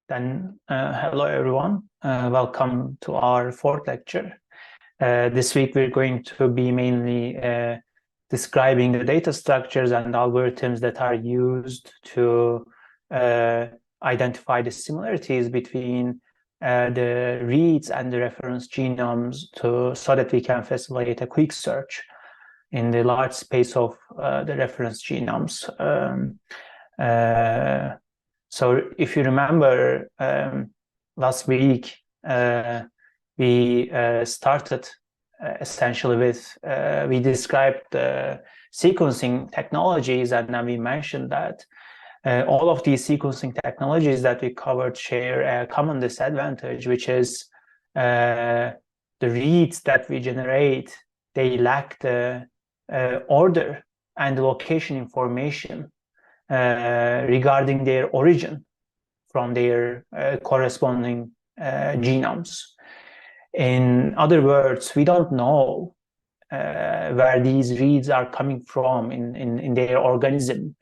Hello everyone. Welcome to our fourth lecture. This week we're going to be mainly describing the data structures and algorithms that are used to identify the similarities between the reads and the reference genomes so that we can facilitate a quick search in the large space of the reference genomes. So if you remember, last week we started essentially with, we described the sequencing technologies, and then we mentioned that all of these sequencing technologies that we covered share a common disadvantage, which is the reads that we generate, they lack the order and the location information regarding their origin from their corresponding genomes. In other words, we don't know where these reads are coming from in their organism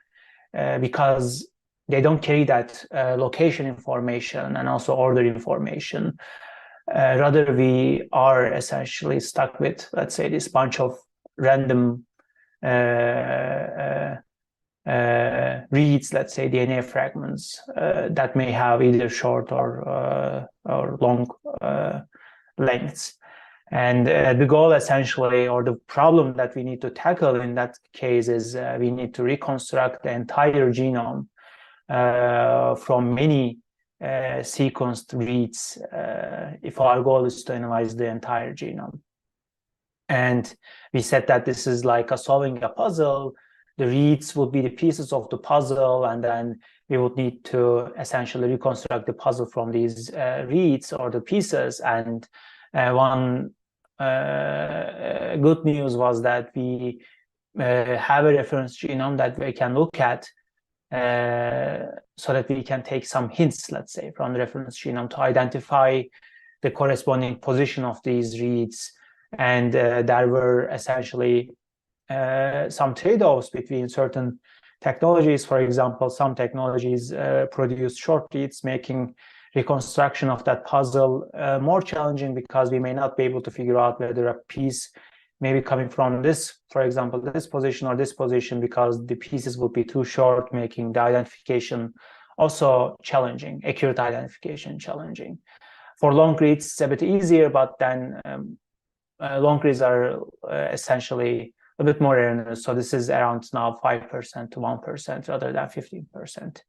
because they don't carry that location information and also order information. Rather, we are essentially stuck with, let's say, this bunch of random reads, let's say DNA fragments that may have either short or long lengths. And the goal essentially, or the problem that we need to tackle in that case is we need to reconstruct the entire genome from many sequenced reads if our goal is to analyze the entire genome. And we said that this is like solving a puzzle. The reads would be the pieces of the puzzle, and then we would need to essentially reconstruct the puzzle from these reads or the pieces. And one good news was that we have a reference genome that we can look at so that we can take some hints, let's say, from the reference genome to identify the corresponding position of these reads. And there were essentially some trade-offs between certain technologies. For example, some technologies produce short reads, making reconstruction of that puzzle more challenging because we may not be able to figure out whether a piece may be coming from this, for example, this position or this position, because the pieces would be too short, making the identification also challenging, accurate identification challenging. For long reads, it's a bit easier, but then long reads are essentially a bit more erroneous. So this is around now 5% to 1% rather than 15%.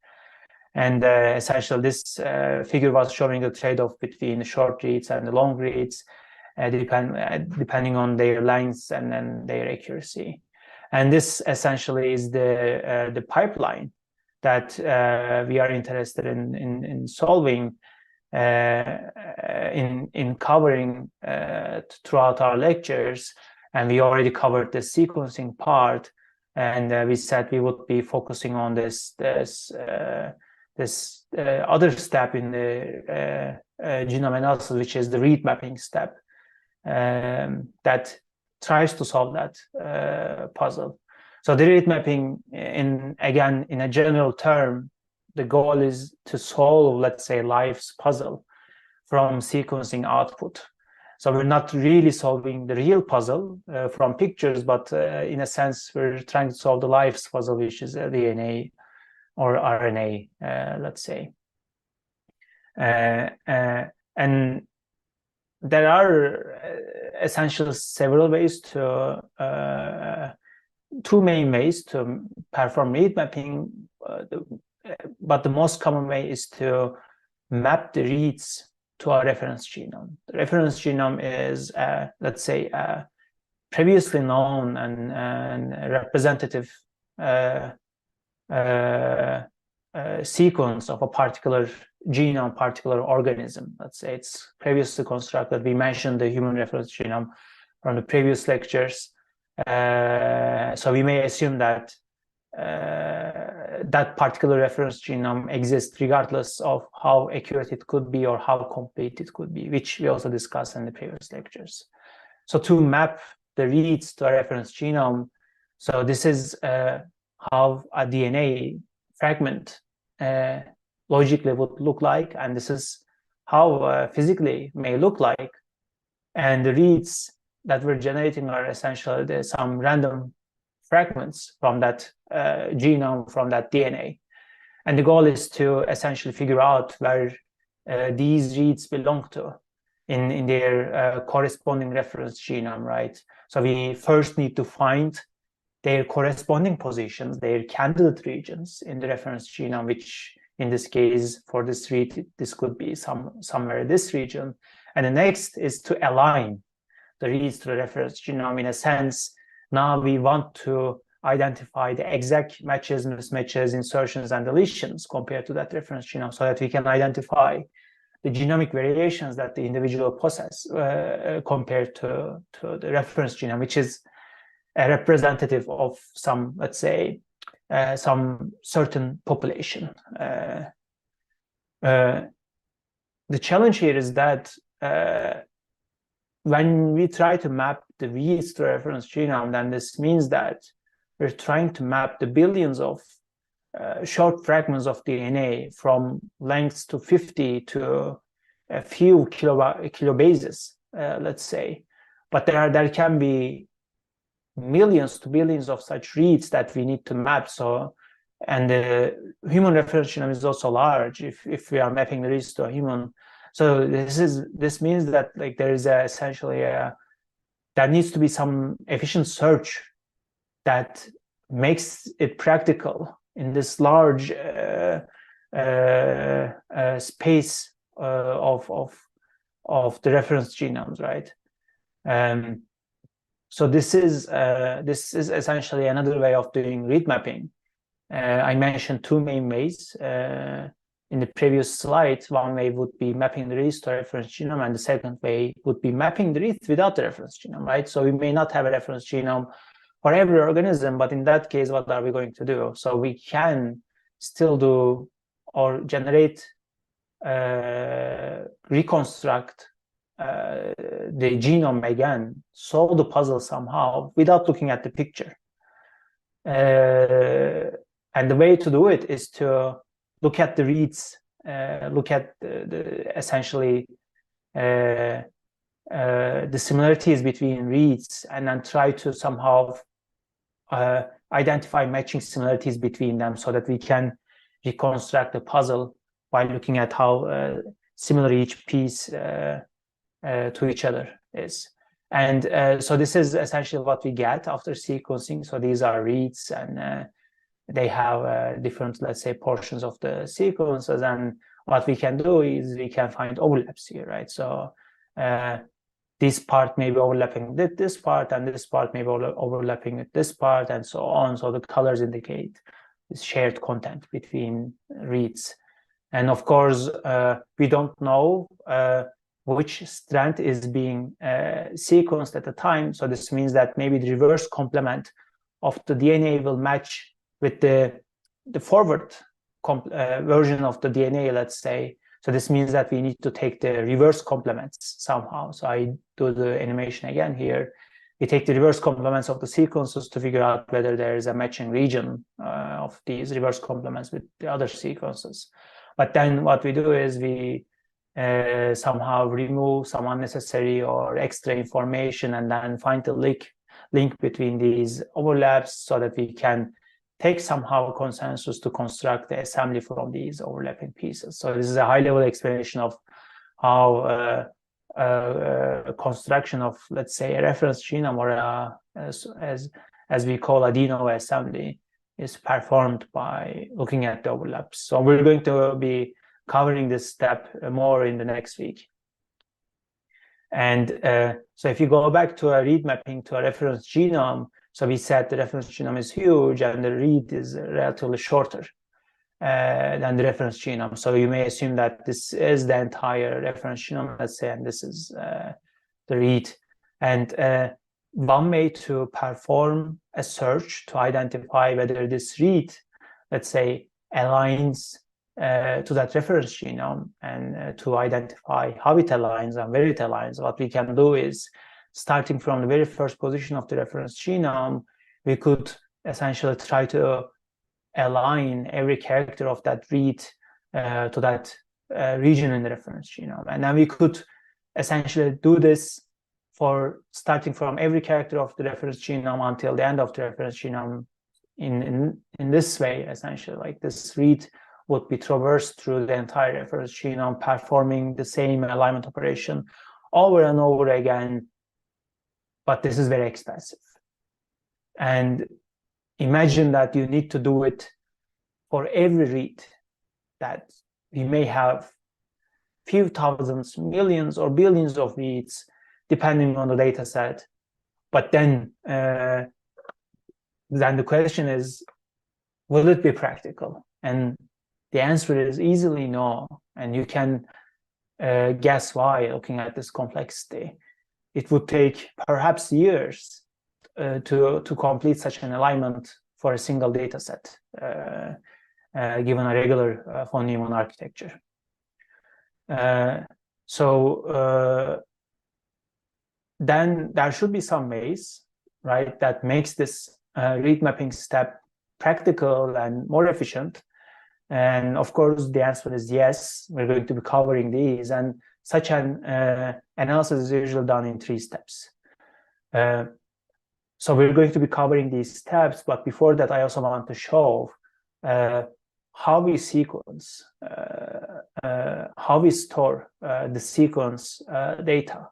And essentially this figure was showing the trade-off between the short reads and the long reads, depending on their lengths and then their accuracy. And this essentially is the pipeline that we are interested in solving, in covering throughout our lectures. And we already covered the sequencing part, and we said we would be focusing on this other step in the genome analysis, which is the read mapping step, that tries to solve that puzzle. So the read mapping, again, in a general term, the goal is to solve, let's say, life's puzzle from sequencing output. So we're not really solving the real puzzle from pictures, but in a sense, we're trying to solve the life's puzzle, which is DNA or RNA, let's say. And there are essentially several ways to, two main ways to perform read mapping, but the most common way is to map the reads to our reference genome. The reference genome is, let's say, a previously known and representative sequence of a particular genome, particular organism. Let's say it's previously constructed. We mentioned the human reference genome from the previous lectures. So we may assume that that particular reference genome exists regardless of how accurate it could be or how complete it could be, which we also discussed in the previous lectures. So to map the reads to a reference genome, so this is how a DNA fragment logically would look like, and this is how physically may look like. And the reads that we're generating are essentially some random fragments from that genome, from that DNA. And the goal is to essentially figure out where these reads belong to in their corresponding reference genome, right? So we first need to find their corresponding positions, their candidate regions in the reference genome, which in this case, for this read, this could be somewhere in this region. And the next is to align the reads to the reference genome. In a sense, now we want to identify the exact matches, mismatches, insertions, and deletions compared to that reference genome, so that we can identify the genomic variations that the individual possess compared to the reference genome, which is a representative of some, let's say, some certain population. The challenge here is that when we try to map the reads to reference genome, then this means that we're trying to map the billions of short fragments of DNA from lengths to 50 to a few kilobases, let's say. But there can be millions to billions of such reads that we need to map. So, and the human reference genome is also large if we are mapping the reads to a human. So this means that like there is essentially there needs to be some efficient search that makes it practical in this large space of the reference genomes, right? So this is essentially another way of doing read mapping. I mentioned two main ways in the previous slide. One way would be mapping the reads to a reference genome, and the second way would be mapping the reads without the reference genome, right? So we may not have a reference genome for every organism, but in that case, what are we going to do? So we can still do or generate, reconstruct the genome again, solve the puzzle somehow without looking at the picture. And the way to do it is to look at the reads, look at essentially the similarities between reads, and then try to somehow identify matching similarities between them, so that we can reconstruct the puzzle by looking at how similar each piece to each other is. And so this is essentially what we get after sequencing. So these are reads, and they have different, let's say, portions of the sequences. And what we can do is we can find overlaps here, right? So this part may be overlapping with this part, and this part may be overlapping with this part, and so on. So the colors indicate this shared content between reads. And of course, we don't know which strand is being sequenced at the time. So this means that maybe the reverse complement of the DNA will match with the forward version of the DNA, let's say. So this means that we need to take the reverse complements somehow. So I do the animation again here. We take the reverse complements of the sequences to figure out whether there is a matching region of these reverse complements with the other sequences. But then what we do is we somehow remove some unnecessary or extra information, and then find the link between these overlaps, so that we can take somehow consensus to construct the assembly from these overlapping pieces. So this is a high-level explanation of how construction of, let's say, a reference genome, or as we call a de novo assembly, is performed by looking at the overlaps. So we're going to be covering this step more in the next week. And so if you go back to a read mapping to a reference genome, so we said the reference genome is huge and the read is relatively shorter than the reference genome. So you may assume that this is the entire reference genome, let's say, and this is the read. And one way to perform a search to identify whether this read, let's say, aligns to that reference genome, and to identify how it aligns and where it aligns, what we can do is, starting from the very first position of the reference genome, we could essentially try to align every character of that read to that region in the reference genome. And then we could essentially do this for starting from every character of the reference genome until the end of the reference genome in this way, essentially. Like this read would be traversed through the entire reference genome, performing the same alignment operation over and over again. But this is very expensive. And imagine that you need to do it for every read, that we may have few thousands, millions, or billions of reads, depending on the data set. But then the question is, will it be practical? And the answer is easily no. And you can guess why, looking at this complexity. It would take perhaps years to complete such an alignment for a single data set, given a regular von Neumann architecture. Then there should be some ways, right, that makes this read mapping step practical and more efficient. And of course, the answer is yes, we're going to be covering these. And such an analysis is usually done in 3 steps. So we're going to be covering these steps, but before that, I also want to show how we sequence, how we store the sequence data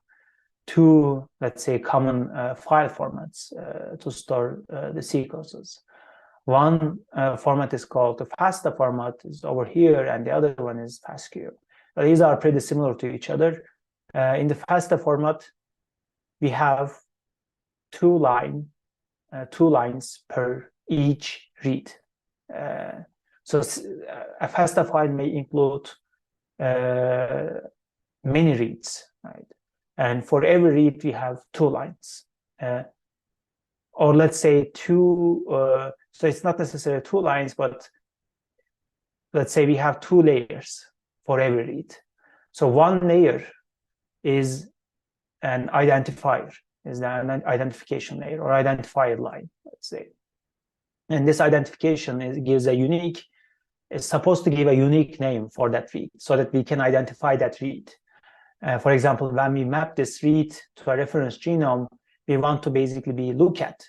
to, let's say, common file formats to store the sequences. One format is called the FASTA format, is over here, and the other one is FASTQ. These are pretty similar to each other. In the FASTA format, we have two lines per each read. So a FASTA file may include many reads, right? And for every read, we have 2 lines. Or let's say 2, so it's not necessarily 2 lines, but let's say we have 2 layers for every read. So one layer is an identifier, is an identification layer or identifier line, let's say. And this identification gives a unique, is supposed to give a unique name for that read so that we can identify that read. For example, when we map this read to a reference genome, we want to basically look at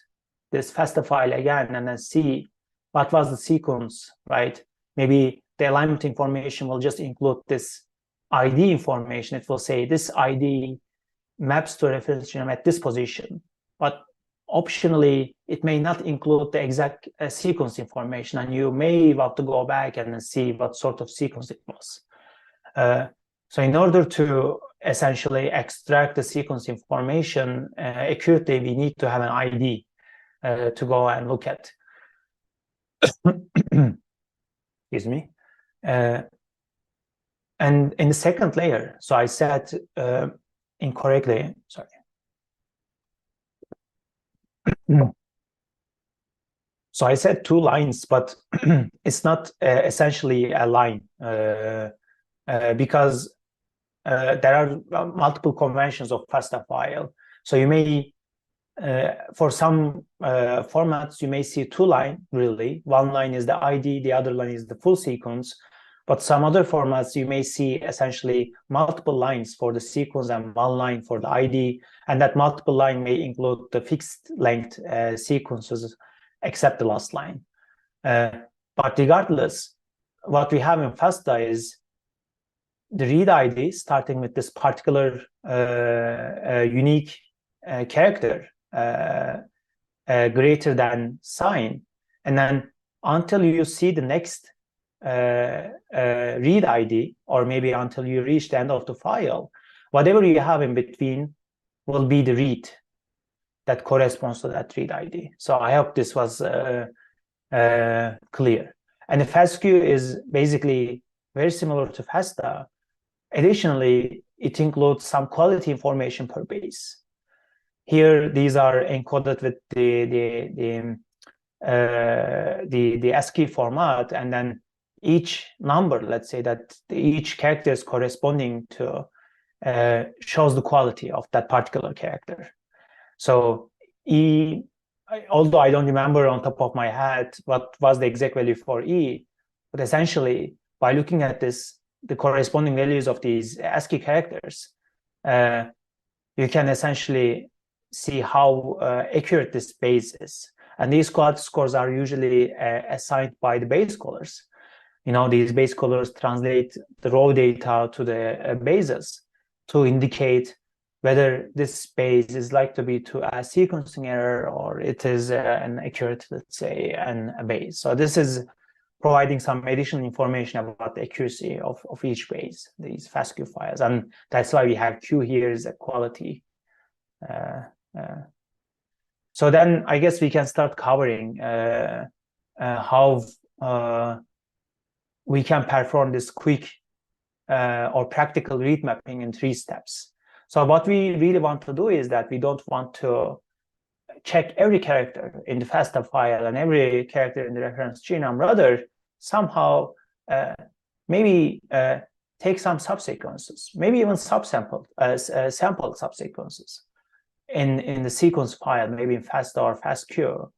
this FASTA file again and then see what was the sequence, right? Maybe the alignment information will just include this ID information. It will say this ID maps to a reference genome at this position, but optionally, it may not include the exact sequence information, and you may want to go back and see what sort of sequence it was. So in order to essentially extract the sequence information accurately, we need to have an ID to go and look at. Excuse me. And in the second layer, so I said incorrectly, sorry. So I said 2 lines, but it's not essentially a line because there are multiple conventions of FASTA file. So you may, for some formats, you may see 2 lines, really. One line is the ID, the other line is the full sequence. But some other formats, you may see essentially multiple lines for the sequence and 1 line for the ID. And that multiple line may include the fixed length sequences, except the last line. But regardless, what we have in FASTA is the read ID starting with this particular unique character greater than sign. And then until you see the next read ID, or maybe until you reach the end of the file, whatever you have in between will be the read that corresponds to that read ID. So I hope this was clear. And the FASTQ is basically very similar to FASTA. Additionally, it includes some quality information per base. Here, these are encoded with the ASCII format, and then each number, let's say that each character is corresponding to shows the quality of that particular character. So E, although I don't remember on top of my head what was the exact value for E, but essentially by looking at this, the corresponding values of these ASCII characters, you can essentially see how accurate this base is. And these quality scores are usually assigned by the base callers. These base callers translate the raw data to the bases to indicate whether this base is likely to be to a sequencing error or it is an accurate, let's say, a base. So this is providing some additional information about the accuracy of each base, these FASTQ files. And that's why we have Q here is a quality. So then I guess we can start covering how we can perform this quick or practical read mapping in 3 steps. So what we really want to do is that we don't want to check every character in the FASTA file and every character in the reference genome. Rather, somehow maybe take some subsequences, maybe even sample subsequences in the sequence file, maybe in FASTA or FASTQ.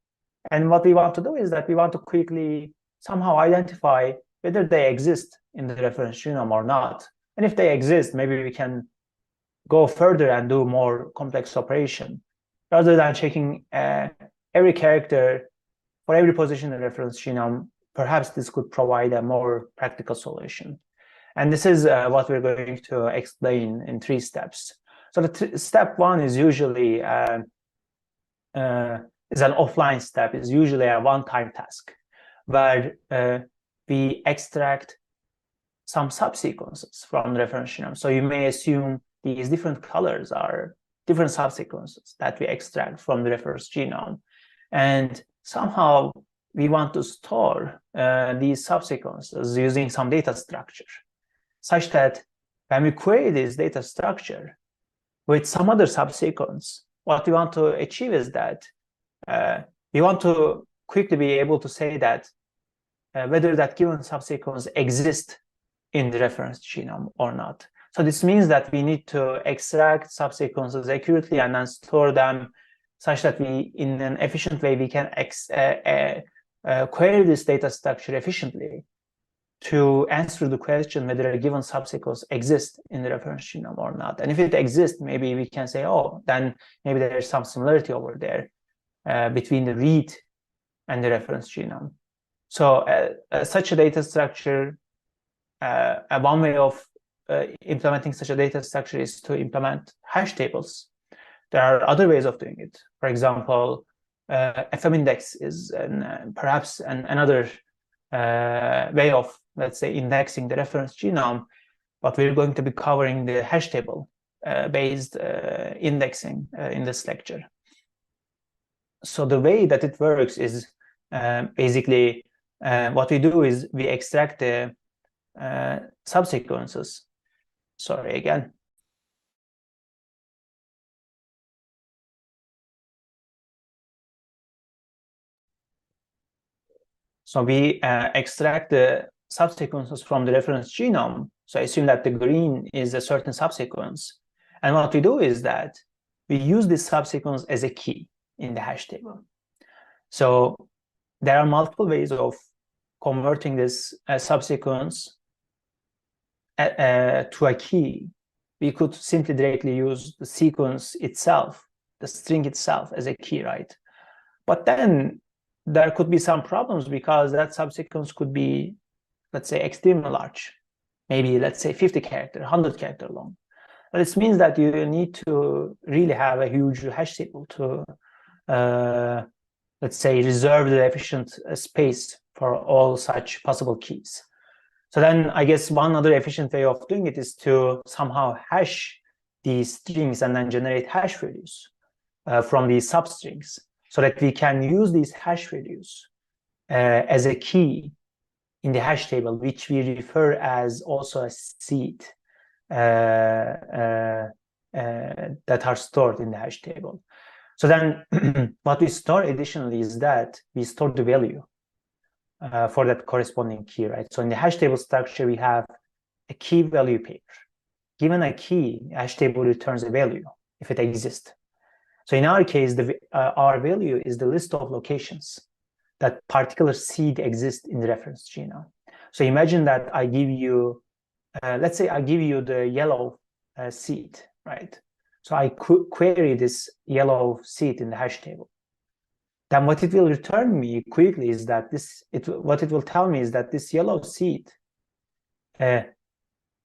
And what we want to do is that we want to quickly somehow identify whether they exist in the reference genome or not. And if they exist, maybe we can go further and do more complex operation rather than checking every character for every position in the reference genome. Perhaps this could provide a more practical solution. And this is what we're going to explain in 3 steps. So the step 1 is usually is an offline step. It's usually a one-time task where we extract some subsequences from the reference genome. So you may assume these different colors are different subsequences that we extract from the reference genome. And somehow we want to store these subsequences using some data structure, such that when we query this data structure with some other subsequence, what we want to achieve is that we want to quickly be able to say that whether that given subsequence exists in the reference genome or not. So this means that we need to extract subsequences accurately and then store them such that we, in an efficient way, we can query this data structure efficiently to answer the question whether a given subsequence exists in the reference genome or not. And if it exists, maybe we can say, oh, then maybe there's some similarity over there between the read and the reference genome. So such a data structure, one way of implementing such a data structure is to implement hash tables. There are other ways of doing it. For example, FM index is perhaps another way of, let's say, indexing the reference genome, but we're going to be covering the hash table based indexing in this lecture. So the way that it works is basically what we do is we extract the subsequences. Sorry again. So we extract the subsequences from the reference genome. So assume that the green is a certain subsequence. And what we do is that we use this subsequence as a key in the hash table. So there are multiple ways of converting this subsequence to a key. We could simply directly use the sequence itself, the string itself, as a key, right? But then there could be some problems because that subsequence could be, let's say, extremely large, maybe, let's say, 50 character, 100 character long. But this means that you need to really have a huge hash table to, let's say, reserve the efficient space for all such possible keys. So then I guess one other efficient way of doing it is to somehow hash these strings and then generate hash values from these substrings, so that we can use these hash values as a key in the hash table, which we refer as also a seed that are stored in the hash table. So then what we store additionally is that we store the value for that corresponding key, right? So in the hash table structure, we have a key value pair. Given a key, hash table returns a value if it exists. So in our case, our value is the list of locations that particular seed exists in the reference genome. So imagine that I give you, let's say I give you the yellow seed, right? So I query this yellow seed in the hash table. Then what it will return me quickly is that what it will tell me is that this yellow seed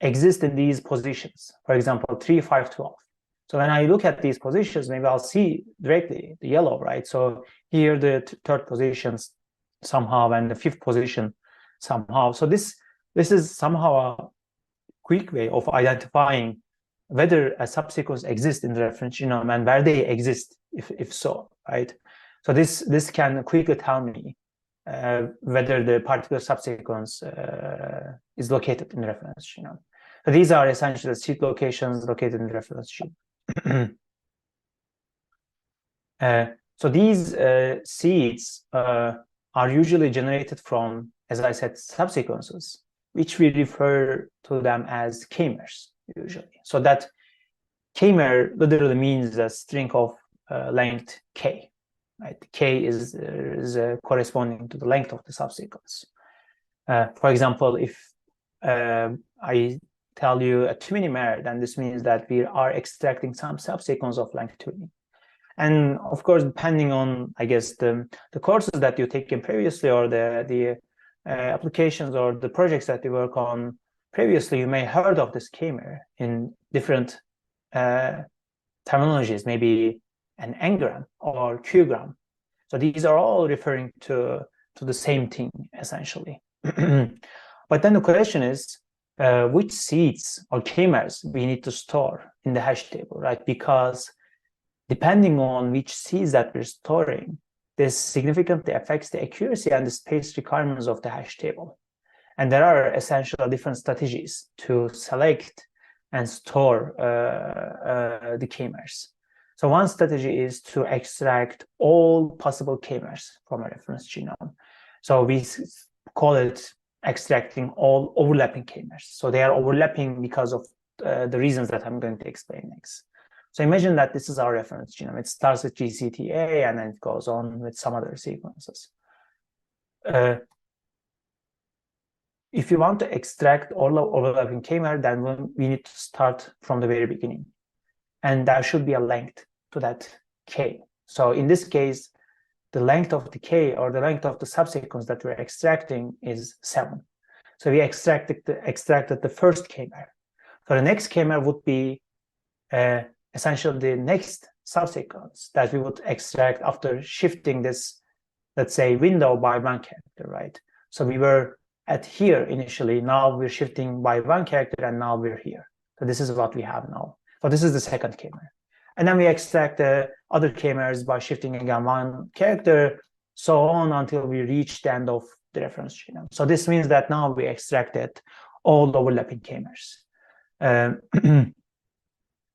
exists in these positions. For example, 3, 5, 12. So when I look at these positions, maybe I'll see directly the yellow, right? So here the third positions somehow, and the fifth position somehow. So this is somehow a quick way of identifying whether a subsequence exists in the reference genome and where they exist, if so, right? So this can quickly tell me whether the particular subsequence is located in the reference genome. So these are essentially the seed locations located in the reference genome. So these seeds are usually generated from, as I said, subsequences, which we refer to them as k-mers usually. So that k-mer literally means a string of length k, right? K is corresponding to the length of the subsequence. For example, if I tell you a 20-mer, then this means that we are extracting some subsequence of length 20. And of course, depending on, I guess, the courses that you've taken previously, or the applications or the projects that you work on previously, you may have heard of this k-mer in different terminologies, maybe an n-gram or q-gram. So these are all referring to the same thing, essentially. But then the question is, which seeds or k-mers we need to store in the hash table, right? Because depending on which seeds that we're storing, this significantly affects the accuracy and the space requirements of the hash table. And there are essentially different strategies to select and store the k-mers. So one strategy is to extract all possible k-mers from a reference genome. So we call it extracting all overlapping k-mers. So they are overlapping because of the reasons that I'm going to explain next. So imagine that this is our reference genome. It starts with GCTA and then it goes on with some other sequences. If you want to extract all overlapping k-mer, then we need to start from the very beginning. And there should be a length to that k. So in this case, the length of the k, or the length of the subsequence that we're extracting, is 7. So we extracted the first k-mer. So the next k-mer would be essentially the next subsequence that we would extract after shifting this, let's say, window by 1 character, right? So we were at here initially, now we're shifting by 1 character, and now we're here. So this is what we have now. So this is the second k-mer. And then we extract the other k-mers by shifting again 1 character, so on until we reach the end of the reference genome. So this means that now we extracted all overlapping k-mers.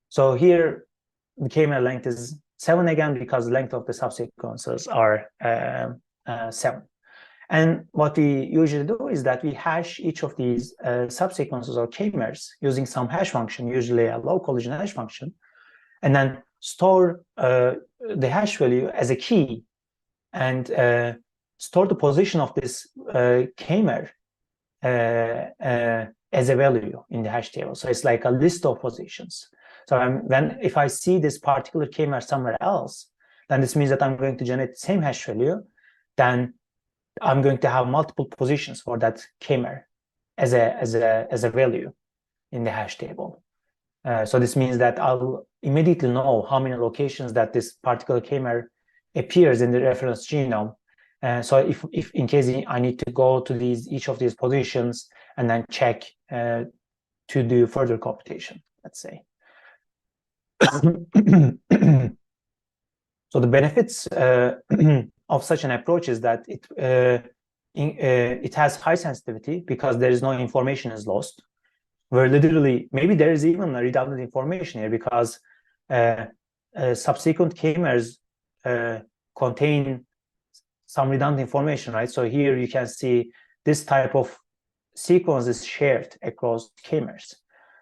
So here, the k-mer length is 7 again, because the length of the subsequences are 7. And what we usually do is that we hash each of these subsequences or k-mers using some hash function, usually a low collision hash function, and then store the hash value as a key, and store the position of this k-mer as a value in the hash table. So it's like a list of positions. So if I see this particular k-mer somewhere else, then this means that I'm going to generate the same hash value. Then I'm going to have multiple positions for that k-mer as a value in the hash table. So this means that I'll immediately know how many locations that this particular k-mer appears in the reference genome. So if in case I need to go to each of these positions and then check to do further computation, let's say. So the benefits of such an approach is that it has high sensitivity, because there is no information is lost. Where literally, maybe there is even a redundant information here, because subsequent k-mers contain some redundant information, right? So here you can see this type of sequence is shared across k-mers.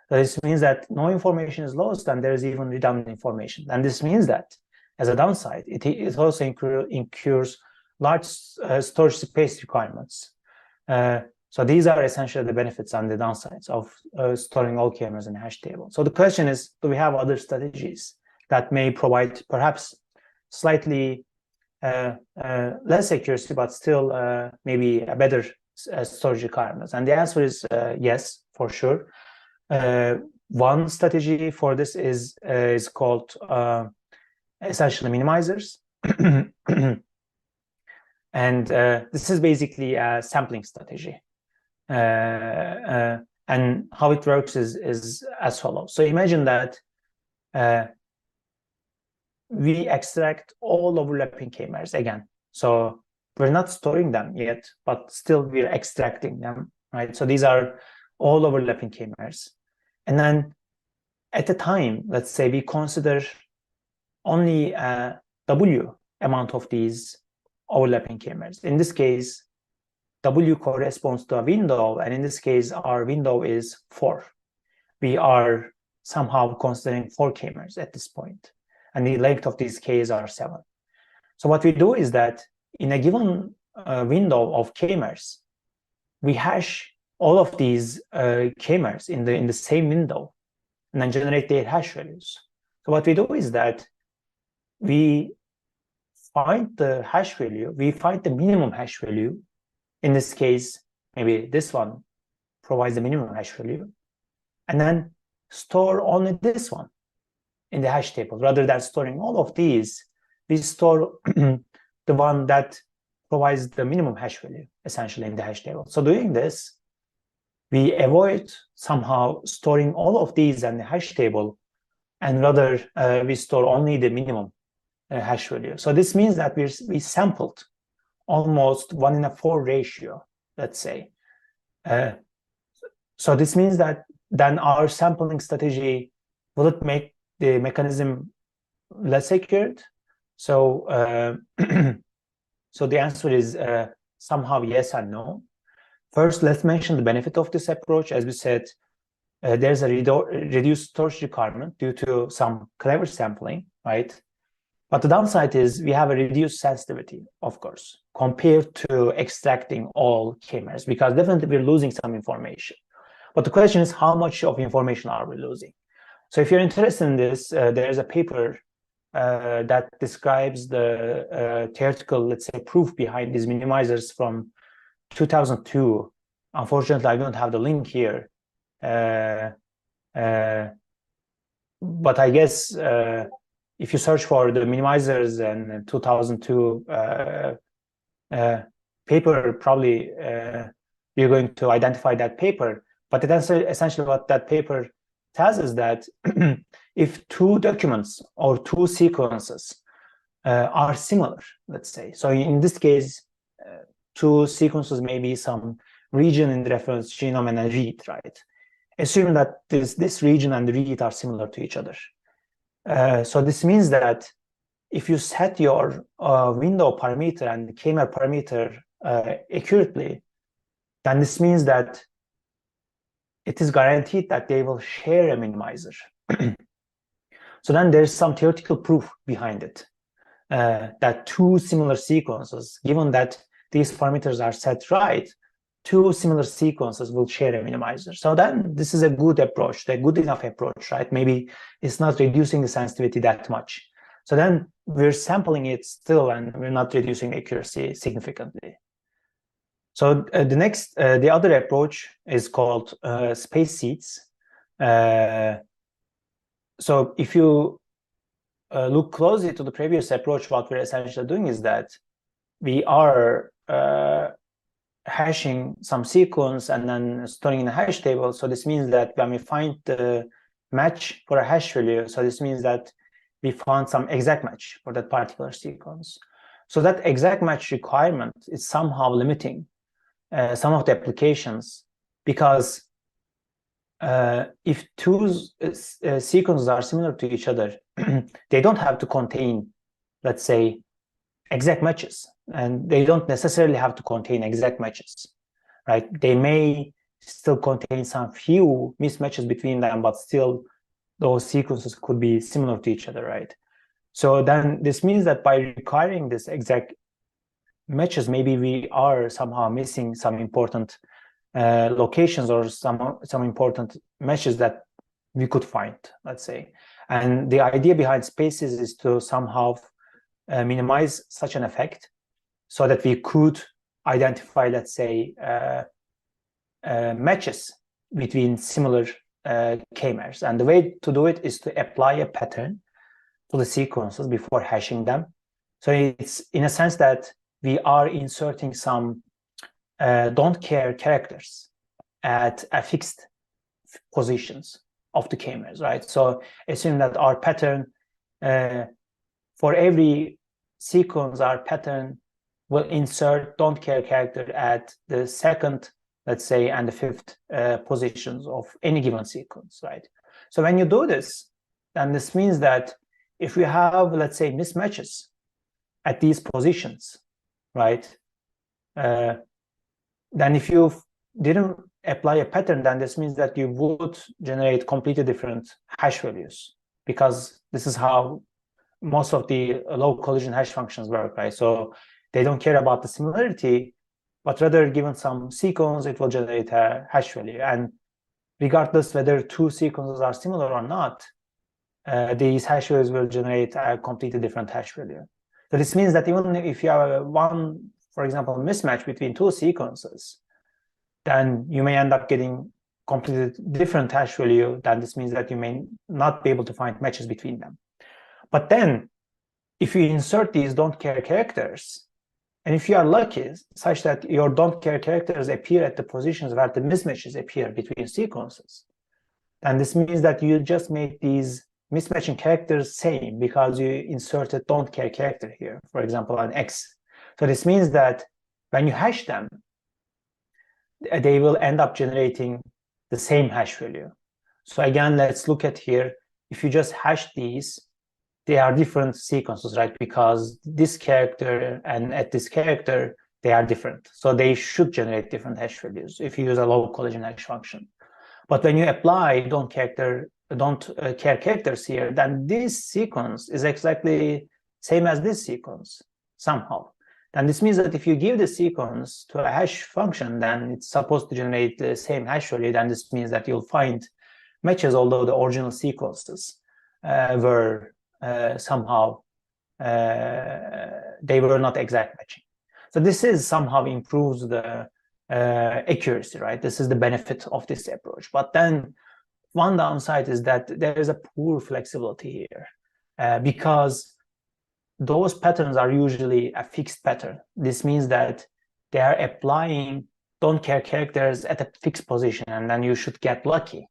So this means that no information is lost, and there is even redundant information. And this means that, as a downside, it also incurs large storage space requirements. So these are essentially the benefits and the downsides of storing all k-mers in a hash table. So the question is, do we have other strategies that may provide perhaps slightly less accuracy, but still maybe a better storage requirements? And the answer is yes, for sure. One strategy for this is called essentially minimizers. And this is basically a sampling strategy. And how it works is as follows. So imagine that we extract all overlapping k-mers again. So we're not storing them yet, but still we're extracting them, right? So these are all overlapping k-mers. And then at the time, let's say we consider only a W amount of these overlapping k-mers. In this case, W corresponds to a window, and in this case, our window is 4. We are somehow considering 4 k-mers at this point, and the length of these k's are 7. So what we do is that in a given window of k-mers, we hash all of these k-mers in the same window, and then generate their hash values. So what we do is that we find the hash value, we find the minimum hash value. In this case, maybe this one provides the minimum hash value, and then store only this one in the hash table. Rather than storing all of these, we store the one that provides the minimum hash value, essentially, in the hash table. So doing this, we avoid somehow storing all of these in the hash table, and rather we store only the minimum hash value. So this means that we sampled almost 1:4 ratio, let's say. So this means that then our sampling strategy, will it make the mechanism less accurate? So so the answer is somehow yes and no. First, let's mention the benefit of this approach. As we said, there's a reduced storage requirement due to some clever sampling, right? But the downside is we have a reduced sensitivity, of course, compared to extracting all k-mers, because definitely we're losing some information. But the question is, how much of information are we losing? So if you're interested in this, there's a paper that describes the theoretical, let's say, proof behind these minimizers from 2002. Unfortunately, I don't have the link here. But I guess if you search for the minimizers and 2002 paper, probably you're going to identify that paper. But essentially what that paper tells us that if 2 documents or 2 sequences are similar, let's say, so in this case, 2 sequences may be some region in the reference genome and a read, right? Assuming that this region and the read are similar to each other. So this means that if you set your window parameter and the k-mer parameter accurately, then this means that it is guaranteed that they will share a minimizer. So then there's some theoretical proof behind it, that 2 similar sequences, given that these parameters are set right, 2 similar sequences will share a minimizer. So then this is a good approach, a good enough approach, right? Maybe it's not reducing the sensitivity that much. So then we're sampling it still, and we're not reducing accuracy significantly. So the other approach is called space seeds. So if you look closely to the previous approach, what we're essentially doing is that we are hashing some sequence and then storing in a hash table. So this means that when we find the match for a hash value, so this means that we found some exact match for that particular sequence. So that exact match requirement is somehow limiting some of the applications, because if 2 sequences are similar to each other, they don't have to contain, let's say, exact matches, and they don't necessarily have to contain exact matches, right? They may still contain some few mismatches between them, but still those sequences could be similar to each other, right? So then this means that by requiring this exact matches, maybe we are somehow missing some important locations or some important matches that we could find, let's say. And the idea behind spaces is to somehow minimize such an effect so that we could identify, let's say, matches between similar k-mers. And the way to do it is to apply a pattern to the sequences before hashing them. So it's in a sense that we are inserting some don't care characters at a fixed positions of the k-mers, right? So assume that our pattern, for every sequence, our pattern will insert don't care character at the second, let's say, and the fifth positions of any given sequence, right? So when you do this, then this means that if we have, let's say, mismatches at these positions, right? Then if you didn't apply a pattern, then this means that you would generate completely different hash values, because this is how most of the low collision hash functions work, right? So they don't care about the similarity, but rather given some sequence, it will generate a hash value. And regardless whether two sequences are similar or not, these hash values will generate a completely different hash value. So this means that even if you have one, for example, mismatch between two sequences, then you may end up getting completely different hash value. Then this means that you may not be able to find matches between them. But then if you insert these don't care characters, and if you are lucky, such that your don't care characters appear at the positions where the mismatches appear between sequences, then this means that you just made these mismatching characters same because you inserted don't care character here, for example, an X. So this means that when you hash them, they will end up generating the same hash value. So again, let's look at here. If you just hash these, they are different sequences, right? Because this character and at this character, they are different. So they should generate different hash values if you use a low collision hash function. But when you apply don't care characters here, then this sequence is exactly same as this sequence somehow. And this means that if you give the sequence to a hash function, then it's supposed to generate the same hash value. Then this means that you'll find matches, although the original sequences were somehow they were not exact matching. So this is somehow improves the accuracy, right? This is the benefit of this approach. But then one downside is that there is a poor flexibility here because those patterns are usually a fixed pattern. This means that they are applying don't care characters at a fixed position, and then you should get lucky,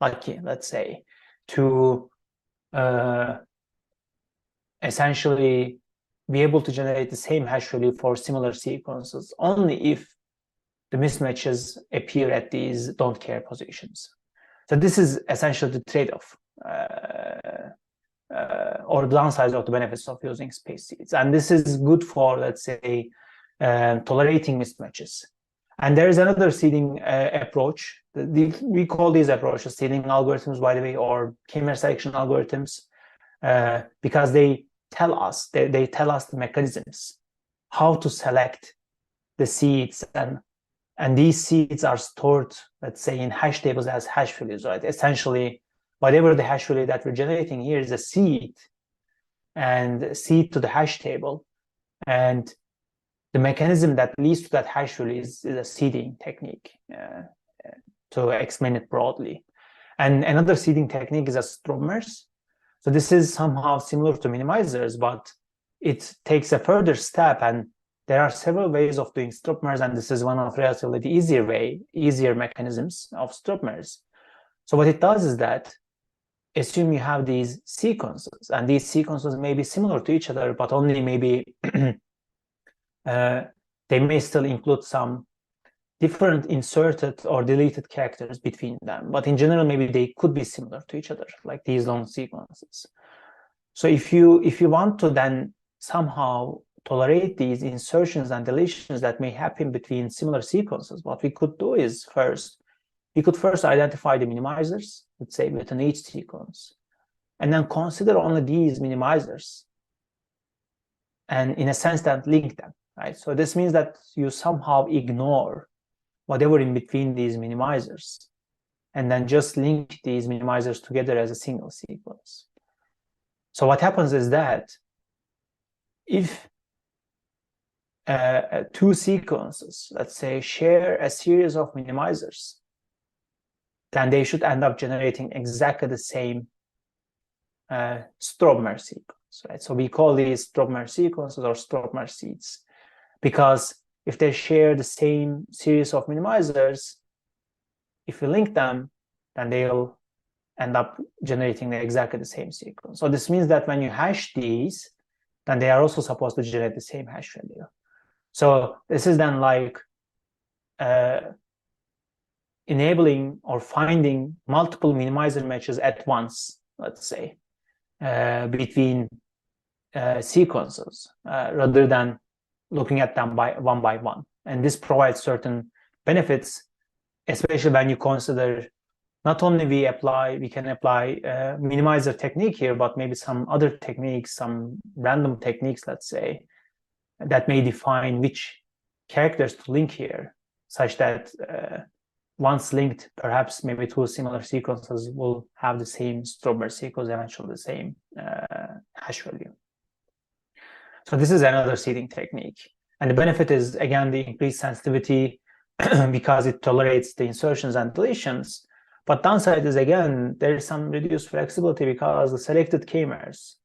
let's say, to essentially be able to generate the same hash value for similar sequences only if the mismatches appear at these don't care positions. So this is essentially the trade-off or the downside of the benefits of using space seeds. And this is good for, let's say, tolerating mismatches. And there is another seeding approach. We call these approaches seeding algorithms, by the way, or k-mer selection algorithms, because they tell us the mechanisms, how to select the seeds, and these seeds are stored, let's say, in hash tables as hash values, right? Essentially, whatever the hash value that we're generating here is a seed, and seed to the hash table, and the mechanism that leads to that hash value is a seeding technique, to explain it broadly. And another seeding technique is a stromers. So this is somehow similar to minimizers, but it takes a further step, and there are several ways of doing stromers, and this is one of relatively easier mechanisms of stromers. So what it does is that assume you have these sequences, and these sequences may be similar to each other, but only maybe they may still include some different inserted or deleted characters between them. But in general, maybe they could be similar to each other, like these long sequences. So if you want to then somehow tolerate these insertions and deletions that may happen between similar sequences, what we could do is we could first identify the minimizers, let's say, within each sequence, and then consider only these minimizers, and in a sense that link them, right? So this means that you somehow ignore whatever in between these minimizers, and then just link these minimizers together as a single sequence. So what happens is that if two sequences, let's say, share a series of minimizers, then they should end up generating exactly the same Strobmer sequence, right? So we call these Strobmer sequences or Strobmer seeds, because if they share the same series of minimizers, if you link them, then they'll end up generating exactly the same sequence. So this means that when you hash these, then they are also supposed to generate the same hash value. So this is then like enabling or finding multiple minimizer matches at once, let's say, between sequences, rather than looking at them by one. And this provides certain benefits, especially when you consider not only we can apply minimizer technique here, but maybe some other techniques, some random techniques, let's say, that may define which characters to link here, such that once linked, perhaps maybe two similar sequences will have the same Strobmer sequence, eventually the same hash value. So this is another seeding technique. And the benefit is, again, the increased sensitivity because it tolerates the insertions and deletions. But downside is, again, there is some reduced flexibility because the selected k-mers,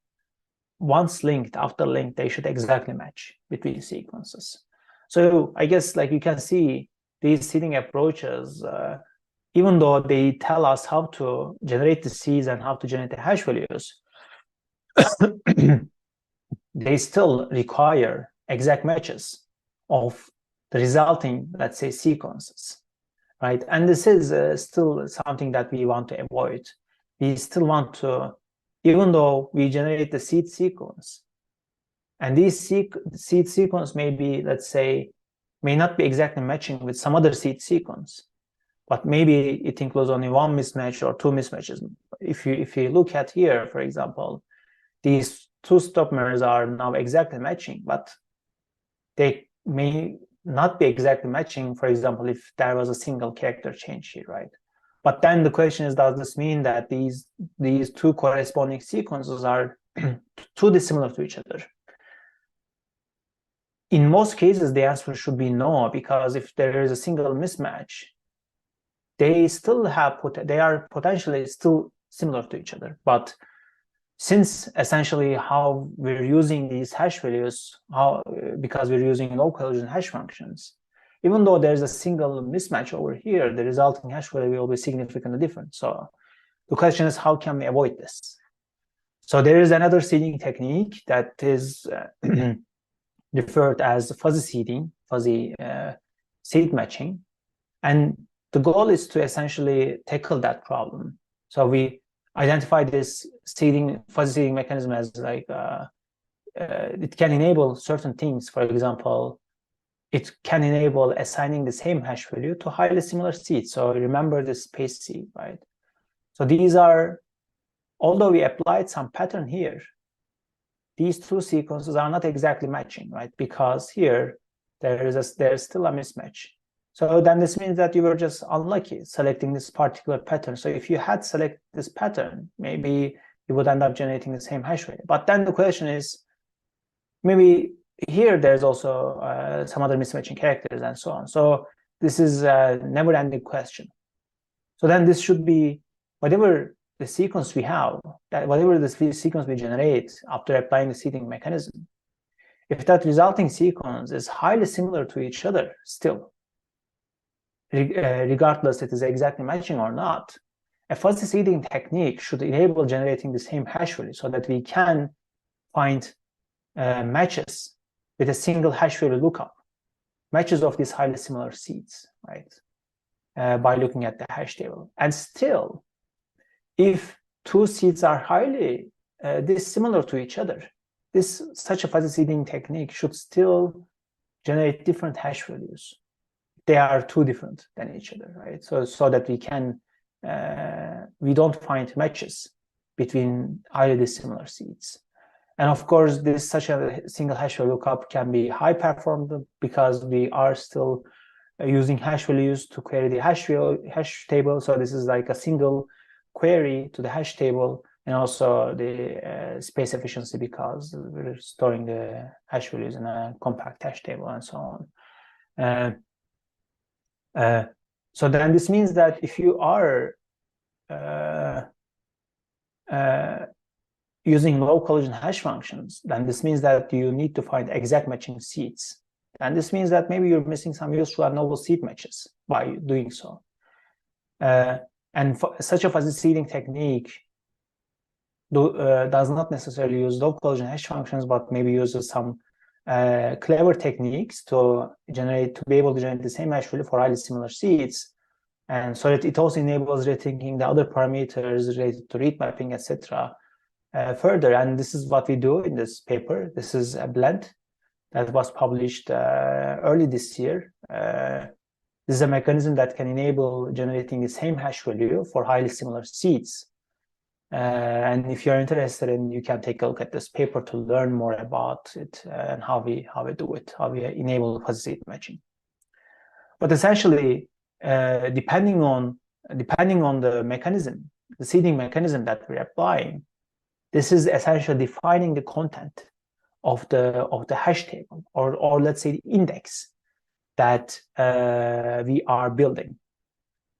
once linked, after linked, they should exactly match between sequences. So I guess, like, you can see these seeding approaches, even though they tell us how to generate the seeds and how to generate the hash values, they still require exact matches of the resulting, let's say, sequences, right? And this is still something that we want to avoid. We still want to, even though we generate the seed sequence, and these seed sequence may be, let's say, may not be exactly matching with some other seed sequence, but maybe it includes only one mismatch or two mismatches. If you look at here, for example, these two Strobmers are now exactly matching, but they may not be exactly matching, for example, if there was a single character change here, right? But then the question is, does this mean that these two corresponding sequences are too dissimilar to each other? In most cases, the answer should be no, because if there is a single mismatch, they are potentially still similar to each other. But since essentially how we're using these hash values, because we're using low collision hash functions, even though there's a single mismatch over here, the resulting hash value will be significantly different. So the question is, how can we avoid this? So there is another seeding technique that is referred as fuzzy seeding, fuzzy seed matching. And the goal is to essentially tackle that problem. So we identify this fuzzy seeding mechanism as like, it can enable certain things. For example, it can enable assigning the same hash value to highly similar seeds. So remember the space seed, right? So these are, although we applied some pattern here, these two sequences are not exactly matching, right? Because here there's still a mismatch. So then this means that you were just unlucky selecting this particular pattern. So if you had selected this pattern, maybe you would end up generating the same hash value. But then the question is, maybe here there's also some other mismatching characters and so on. So this is a never-ending question. So then this should be whatever the sequence we have, whatever the sequence we generate after applying the seeding mechanism, if that resulting sequence is highly similar to each other still, regardless it is exactly matching or not, a fuzzy seeding technique should enable generating the same hash value so that we can find matches with a single hash value lookup, matches of these highly similar seeds, right? By looking at the hash table. And still, if two seeds are highly dissimilar to each other, such a fuzzy seeding technique should still generate different hash values. They are too different than each other, right? So that we don't find matches between highly dissimilar seeds. And of course, such a single hash value lookup can be high performed because we are still using hash values to query the hash table. So this is like a single query to the hash table, and also the space efficiency because we're storing the hash values in a compact hash table and so on. So then this means that if you are using low collision hash functions, then this means that you need to find exact matching seeds. And this means that maybe you're missing some useful and novel seed matches by doing so. And for such a fuzzy seeding technique does not necessarily use low collision hash functions, but maybe uses some clever techniques to be able to generate the same hash value for highly similar seeds. And so that it also enables rethinking the other parameters related to read mapping, etc. Further. And this is what we do in this paper. This is a blend that was published early this year. This is a mechanism that can enable generating the same hash value for highly similar seeds. And if you're interested, you can take a look at this paper to learn more about it and how we do it, how we enable fuzzy seed matching. But essentially, depending on the mechanism, the seeding mechanism that we're applying, this is essentially defining the content of the hash table, or let's say the index that we are building.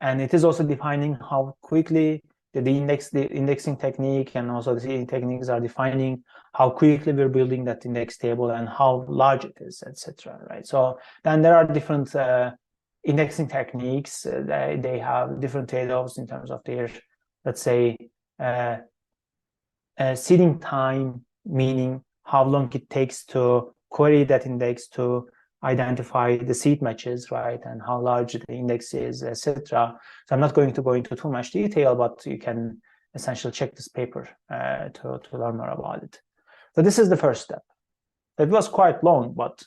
And it is also defining how quickly the indexing technique and also the seeding techniques are defining how quickly we're building that index table and how large it is, etc. Right? So then there are different indexing techniques. They have different trade-offs in terms of their, let's say, seeding time, meaning how long it takes to query that index to identify the seed matches, right, and how large the index is, etc. So I'm not going to go into too much detail, but you can essentially check this paper to learn more about it. So this is the first step. It was quite long, but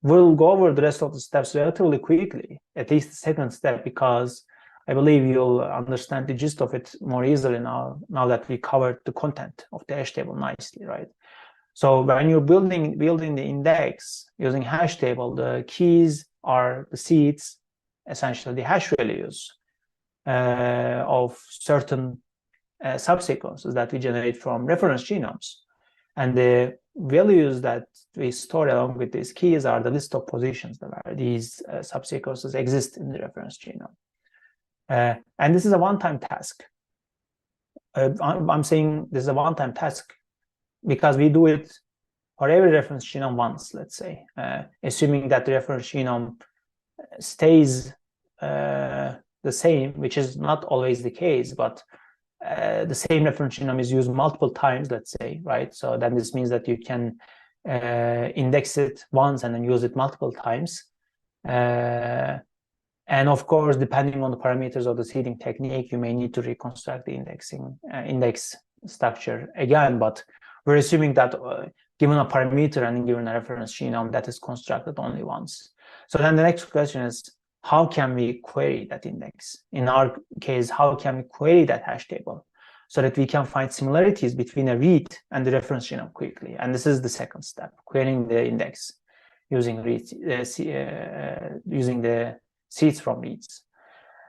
we'll go over the rest of the steps relatively quickly, at least the second step, because I believe you'll understand the gist of it more easily now that we covered the content of the hash table nicely, right? So when you're building the index using hash table, the keys are the seeds, essentially the hash values of certain subsequences that we generate from reference genomes. And the values that we store along with these keys are the list of positions that these subsequences exist in the reference genome. And this is a one-time task. I'm saying this is a one-time task because we do it for every reference genome once, let's say, assuming that the reference genome stays the same, which is not always the case, but the same reference genome is used multiple times, let's say, right? So then this means that you can index it once and then use it multiple times. And of course, depending on the parameters of the seeding technique, you may need to reconstruct the index structure again, but we're assuming that given a parameter and given a reference genome, that is constructed only once. So then the next question is, how can we query that index? In our case, how can we query that hash table so that we can find similarities between a read and the reference genome quickly? And this is the second step, querying the index using using the seeds from reads.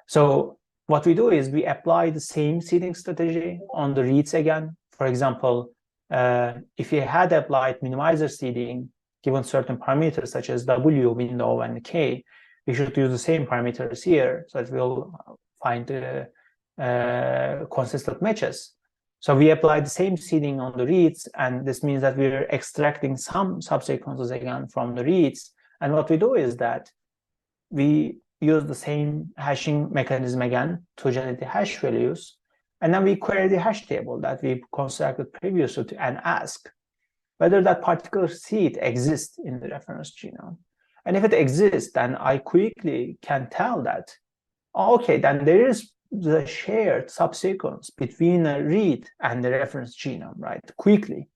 So what we do is we apply the same seeding strategy on the reads again. For example, if you had applied minimizer seeding given certain parameters such as W, window, and K, we should use the same parameters here so that we'll find consistent matches. So we apply the same seeding on the reads, and this means that we're extracting some subsequences again from the reads. And what we do is that we use the same hashing mechanism again to generate the hash values, and then we query the hash table that we constructed previously and ask whether that particular seed exists in the reference genome. And if it exists, then I quickly can tell that, okay, then there is the shared subsequence between a read and the reference genome, right? Quickly.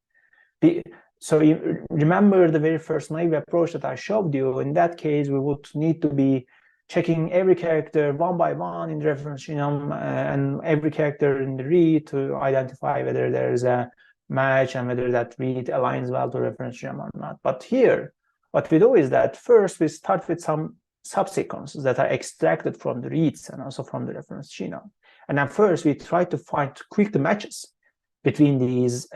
So you remember the very first Naïve approach that I showed you. In that case, we would need to be checking every character one by one in the reference genome and every character in the read to identify whether there is a match and whether that read aligns well to reference genome or not. But here, what we do is that first we start with some subsequences that are extracted from the reads and also from the reference genome. And then first we try to find quick matches between these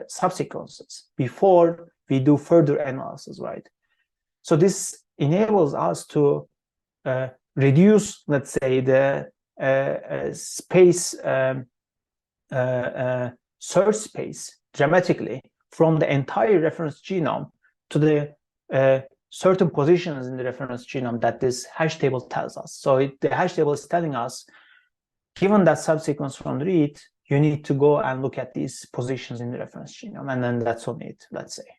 subsequences before we do further analysis, right? So this enables us to reduce, let's say, the space search space dramatically from the entire reference genome to the certain positions in the reference genome that this hash table tells us. So the hash table is telling us, given that subsequence from the read, you need to go and look at these positions in the reference genome, and then that's on it, let's say.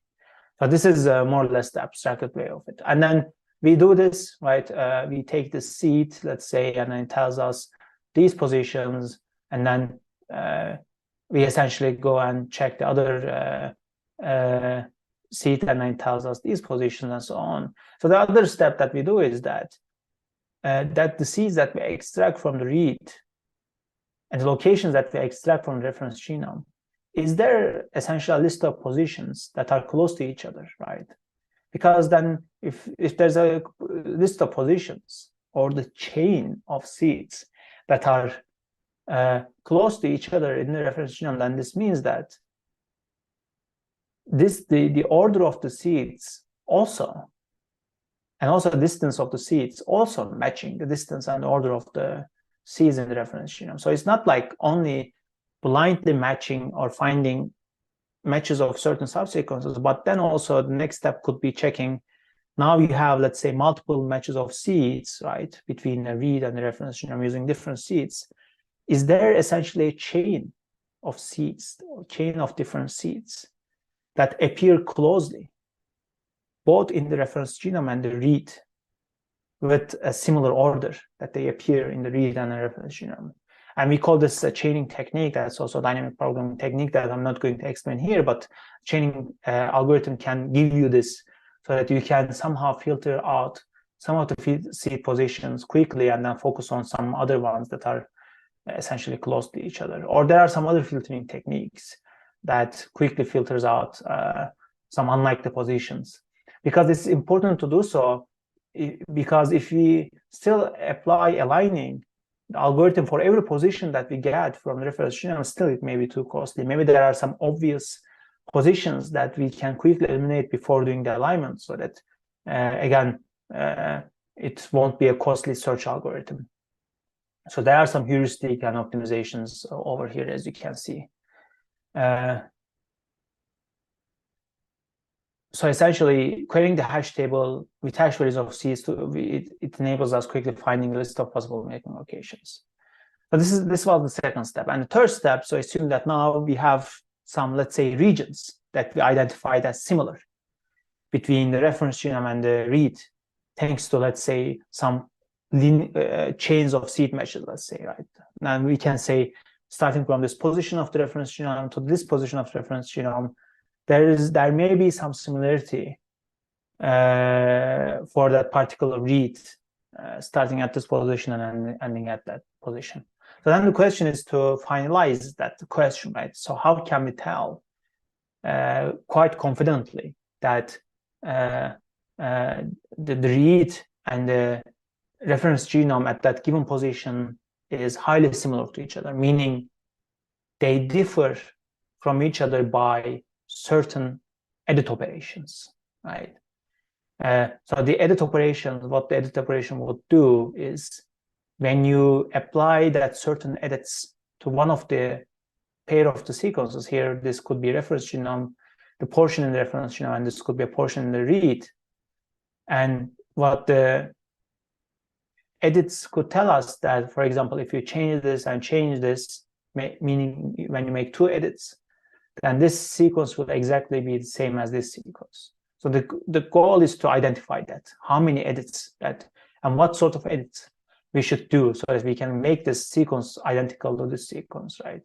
So this is more or less the abstracted way of it. And then we do this, right? We take the seed, let's say, and then it tells us these positions, and then we essentially go and check the other seed, and then it tells us these positions and so on. So the other step that we do is that the seeds that we extract from the read and the locations that we extract from the reference genome, is there essentially a list of positions that are close to each other, right? Because then if there's a list of positions or the chain of seeds that are close to each other in the reference genome, then this means that the order of the seeds also, and also the distance of the seeds also matching the distance and order of the seeds in the reference genome. So it's not like only blindly matching or finding matches of certain subsequences, but then also the next step could be checking. Now you have, let's say, multiple matches of seeds, right, between the read and the reference genome using different seeds. Is there essentially a chain of seeds, or chain of different seeds that appear closely, both in the reference genome and the read, with a similar order that they appear in the read and the reference genome? And we call this a chaining technique. That's also a dynamic programming technique that I'm not going to explain here, but chaining algorithm can give you this so that you can somehow filter out some of the seed positions quickly and then focus on some other ones that are essentially close to each other. Or there are some other filtering techniques that quickly filters out some unlikely positions. Because it's important to do so, because if we still apply aligning the algorithm for every position that we get from the reference genome, still it may be too costly. Maybe there are some obvious positions that we can quickly eliminate before doing the alignment, so that again, it won't be a costly search algorithm. So there are some heuristic and optimizations over here, as you can see. So essentially, querying the hash table with hash values of seeds, it enables us quickly finding a list of possible making locations. But this was the second step. And the third step, so assume that now we have some, let's say, regions that we identified as similar between the reference genome and the read, thanks to, let's say, some chains of seed matches, let's say, right? And we can say, starting from this position of the reference genome to this position of the reference genome, there may be some similarity for that particular read, starting at this position and ending at that position. So then the question is to finalize that question, right? So how can we tell quite confidently that the read and the reference genome at that given position is highly similar to each other, meaning they differ from each other by certain edit operations, right? So the edit operations, what the edit operation would do is, when you apply that certain edits to one of the pair of the sequences here, this could be reference genome, the portion in the reference genome, and this could be a portion in the read. And what the edits could tell us that, for example, if you change this and change this, meaning when you make two edits, then this sequence will exactly be the same as this sequence. So the goal is to identify that, how many edits that, and what sort of edits we should do so that we can make this sequence identical to this sequence, right?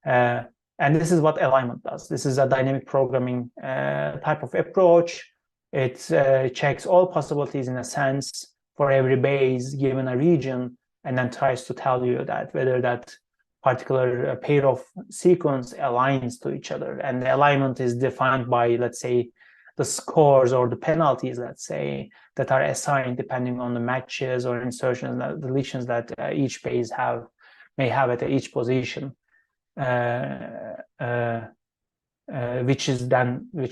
And this is what alignment does. This is a dynamic programming type of approach. It checks all possibilities in a sense for every base given a region, and then tries to tell you that whether that particular pair of sequence aligns to each other. And the alignment is defined by, let's say, the scores or the penalties, let's say, that are assigned depending on the matches or insertions, deletions that each base may have at each position, which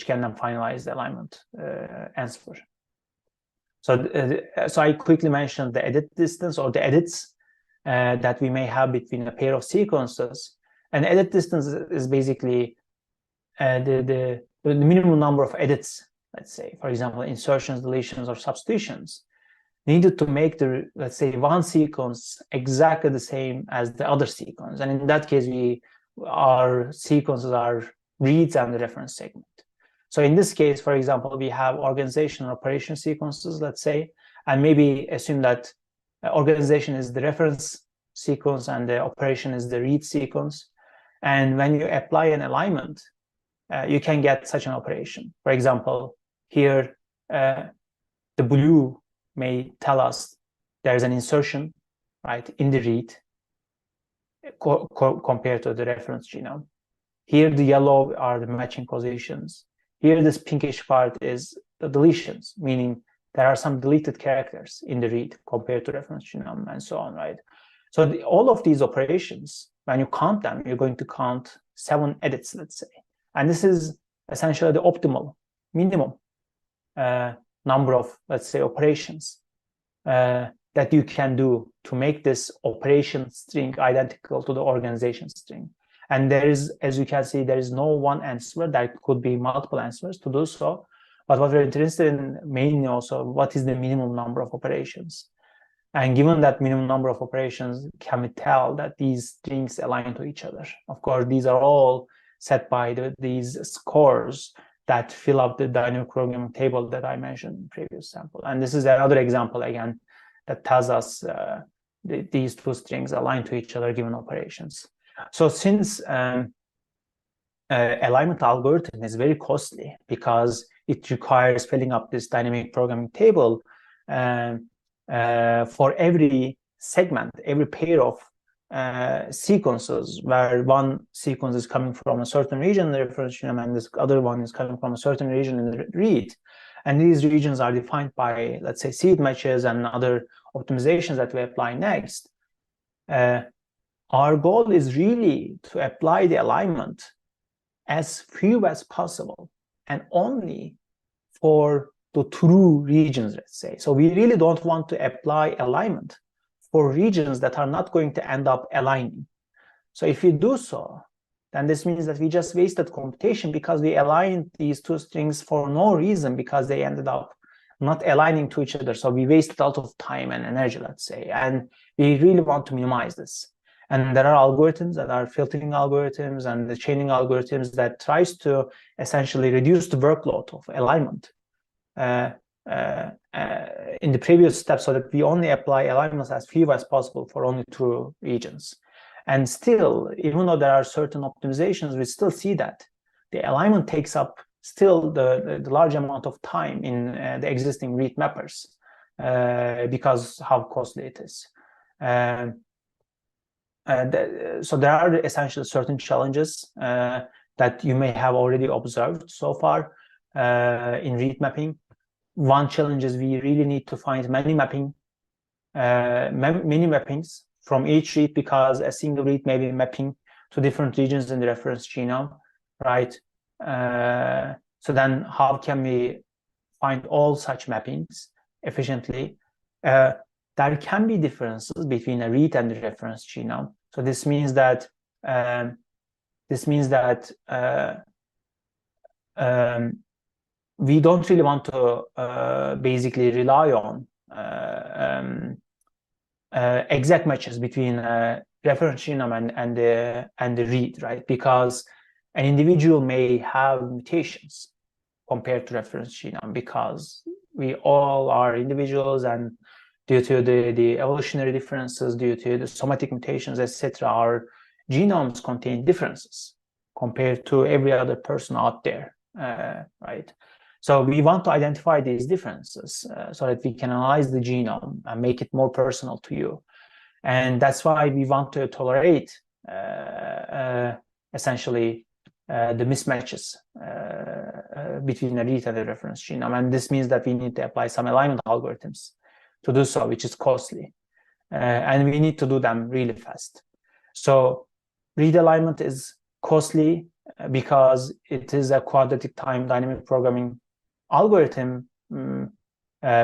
can then finalize the alignment answer. So I quickly mentioned the edit distance or the edits that we may have between a pair of sequences. And edit distance is basically the minimum number of edits, let's say, for example, insertions, deletions, or substitutions, needed to make the, let's say, one sequence exactly the same as the other sequence. And in that case, our sequences are reads and the reference segment. So in this case, for example, we have organization and operation sequences, let's say, and maybe assume that organization is the reference sequence and the operation is the read sequence. And when you apply an alignment, you can get such an operation. For example, here, the blue may tell us there's an insertion, right, in the read compared to the reference genome. Here, the yellow are the matching positions. Here, this pinkish part is the deletions, meaning there are some deleted characters in the read compared to reference genome and so on, right? So all of these operations, when you count them, you're going to count 7 edits, let's say. And this is essentially the optimal, minimum number of, let's say, operations that you can do to make this operation string identical to the organization string. And there is, as you can see, there is no one answer. There could be multiple answers to do so. But what we're interested in mainly also, what is the minimum number of operations? And given that minimum number of operations, can we tell that these strings align to each other? Of course, these are all set by these scores that fill up the dynamic programming table that I mentioned in the previous sample. And this is another example, again, that tells us these two strings align to each other given operations. So since alignment algorithm is very costly because it requires filling up this dynamic programming table for every segment, every pair of sequences where one sequence is coming from a certain region in the reference genome and this other one is coming from a certain region in the read. And these regions are defined by, let's say, seed matches and other optimizations that we apply next. Our goal is really to apply the alignment as few as possible and only for the true regions, let's say. So we really don't want to apply alignment for regions that are not going to end up aligning. So if we do so, then this means that we just wasted computation because we aligned these two strings for no reason because they ended up not aligning to each other. So we wasted a lot of time and energy, let's say, and we really want to minimize this. And there are algorithms that are filtering algorithms and the chaining algorithms that tries to essentially reduce the workload of alignment in the previous step so that we only apply alignments as few as possible for only 2 regions. And still, even though there are certain optimizations, we still see that the alignment takes up still the large amount of time in the existing read mappers because how costly it is. So there are essentially certain challenges that you may have already observed so far in read mapping. One challenge is we really need to find many mappings from each read because a single read may be mapping to different regions in the reference genome, right? So then how can we find all such mappings efficiently? There can be differences between a read and the reference genome. So this means that we don't really want to basically rely on exact matches between reference genome and the read, right? Because an individual may have mutations compared to reference genome because we all are individuals, and due to the evolutionary differences, due to the somatic mutations, etc., our genomes contain differences compared to every other person out there, right? So we want to identify these differences so that we can analyze the genome and make it more personal to you. And that's why we want to tolerate essentially the mismatches between a read and a reference genome. And this means that we need to apply some alignment algorithms to do so, which is costly. And we need to do them really fast. So read alignment is costly because it is a quadratic time dynamic programming algorithm,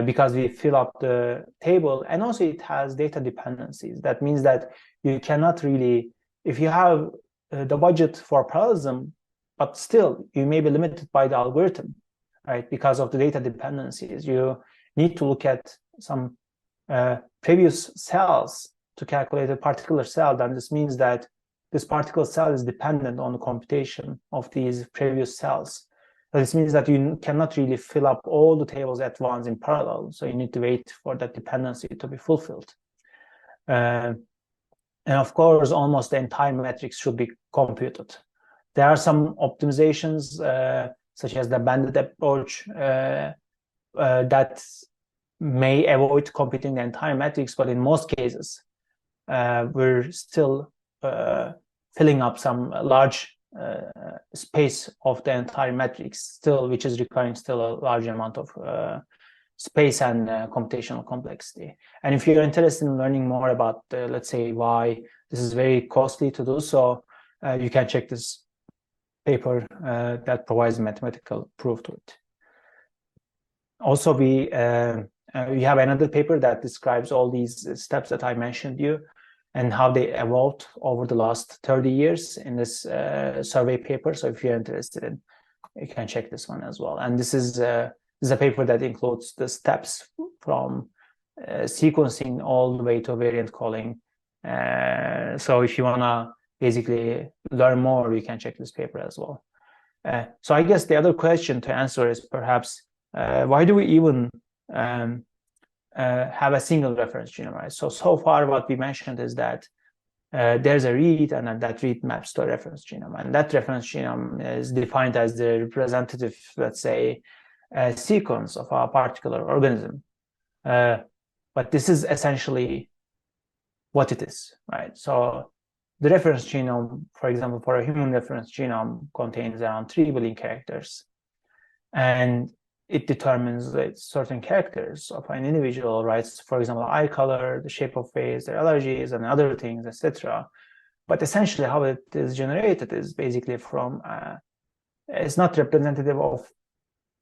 because we fill up the table, and also it has data dependencies. That means that you cannot really, if you have the budget for parallelism, but still you may be limited by the algorithm, right? Because of the data dependencies, you need to look at some previous cells to calculate a particular cell. Then this means that this particular cell is dependent on the computation of these previous cells. So this means that you cannot really fill up all the tables at once in parallel. So you need to wait for that dependency to be fulfilled. And of course, almost the entire matrix should be computed. There are some optimizations, such as the banded approach, that may avoid computing the entire matrix, but in most cases, we're still filling up some large space of the entire matrix still, which is requiring still a large amount of space and computational complexity. And if you're interested in learning more about, let's say, why this is very costly to do so, you can check this paper that provides mathematical proof to it. Also, we have another paper that describes all these steps that I mentioned you and how they evolved over the last 30 years in this survey paper. So if you're interested in, you can check this one as well. And this is a paper that includes the steps from sequencing all the way to variant calling. So if you wanna basically learn more, you can check this paper as well. So I guess the other question to answer is perhaps, why do we even have a single reference genome, right? So far what we mentioned is that there's a read, and then that read maps to a reference genome, and that reference genome is defined as the representative, let's say, sequence of a particular organism. But this is essentially what it is, right? So the reference genome, for example, for a human reference genome, contains around 3 billion characters, and it determines certain characters of an individual, right? For example, eye color, the shape of face, their allergies, and other things, etc. But essentially, how it is generated is basically from, it's not representative of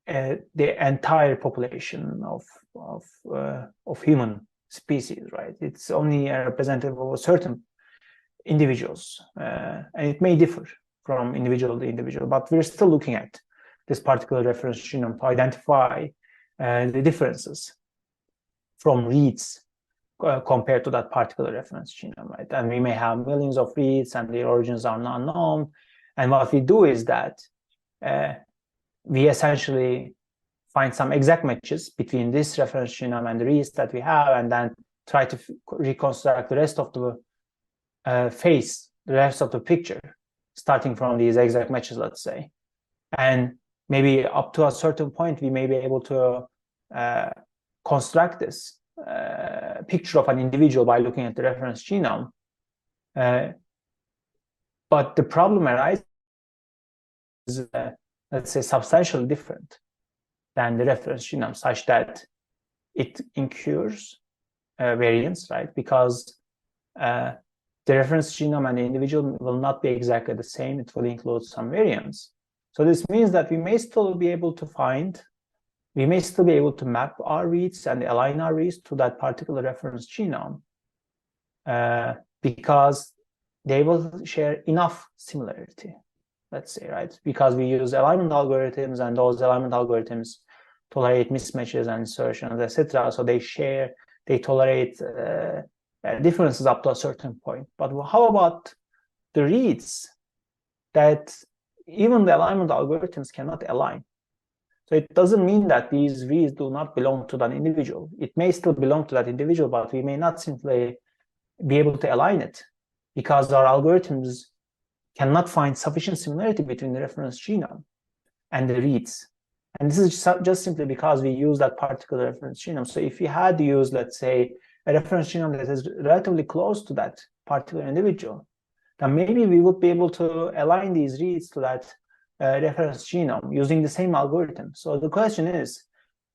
the entire population of human species, right? It's only a representative of certain individuals, and it may differ from individual to individual, but we're still looking at this particular reference genome to identify the differences from reads compared to that particular reference genome, right? And we may have millions of reads and their origins are not known. And what we do is that we essentially find some exact matches between this reference genome and the reads that we have, and then try to reconstruct the rest of the face, the rest of the picture, starting from these exact matches, let's say. And maybe up to a certain point, we may be able to construct this picture of an individual by looking at the reference genome. But the problem arises, let's say, substantially different than the reference genome, such that it incurs variance, right? Because the reference genome and the individual will not be exactly the same. It will include some variance. So this means that we may still be able to map our reads and align our reads to that particular reference genome, because they will share enough similarity, let's say, right? Because we use alignment algorithms, and those alignment algorithms tolerate mismatches and insertions, etc. So they tolerate differences up to a certain point. But how about the reads that even the alignment algorithms cannot align? So it doesn't mean that these reads do not belong to that individual. It may still belong to that individual, but we may not simply be able to align it because our algorithms cannot find sufficient similarity between the reference genome and the reads. And this is just simply because we use that particular reference genome. So if we had used, let's say, a reference genome that is relatively close to that particular individual, then maybe we would be able to align these reads to that reference genome using the same algorithm. So the question is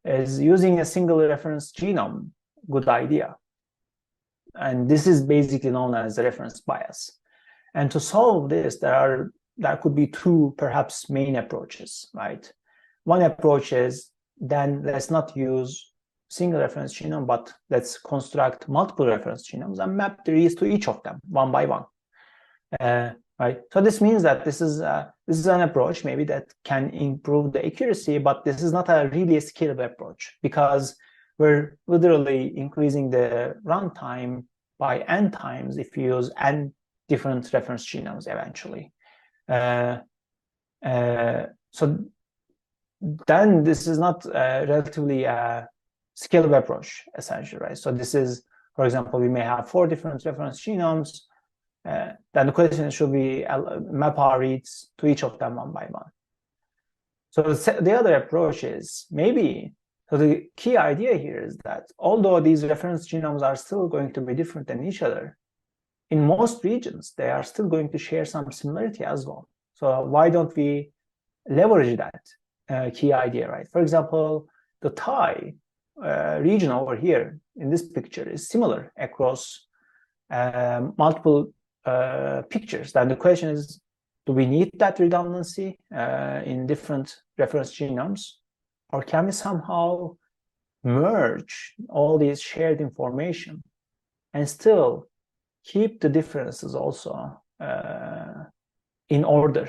using a single reference genome a good idea? And this is basically known as the reference bias. And to solve this, there could be two perhaps main approaches, right? One approach is, then let's not use single reference genome, but let's construct multiple reference genomes and map the reads to each of them one by one. Right. So this means that this is an approach maybe that can improve the accuracy, but this is not a really scalable approach, because we're literally increasing the runtime by n times if you use n different reference genomes eventually. So then this is not relatively a scalable approach, essentially, right? So this is, for example, we may have 4 different reference genomes. Then the question should be map our reads to each of them one by one. So the other approach is maybe, so the key idea here is that although these reference genomes are still going to be different than each other, in most regions, they are still going to share some similarity as well. So why don't we leverage that key idea, right? For example, the Thai region over here in this picture is similar across multiple pictures. Then the question is, do we need that redundancy in different reference genomes, or can we somehow merge all these shared information and still keep the differences also in order,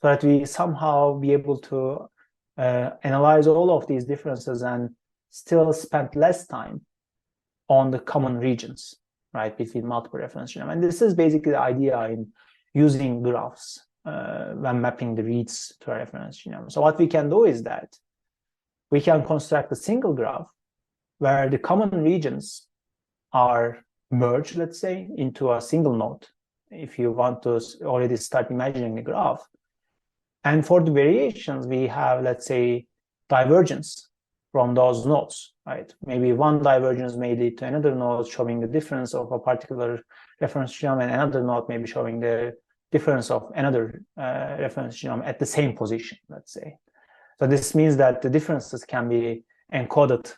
so that we somehow be able to analyze all of these differences and still spend less time on the common regions, right, between multiple reference genomes. And this is basically the idea in using graphs when mapping the reads to a reference genome. So what we can do is that we can construct a single graph where the common regions are merged, let's say, into a single node, if you want to already start imagining the graph. And for the variations, we have, let's say, divergence from those nodes, right? Maybe one divergence may lead to another node showing the difference of a particular reference genome, and another node may be showing the difference of another reference genome at the same position, let's say. So this means that the differences can be encoded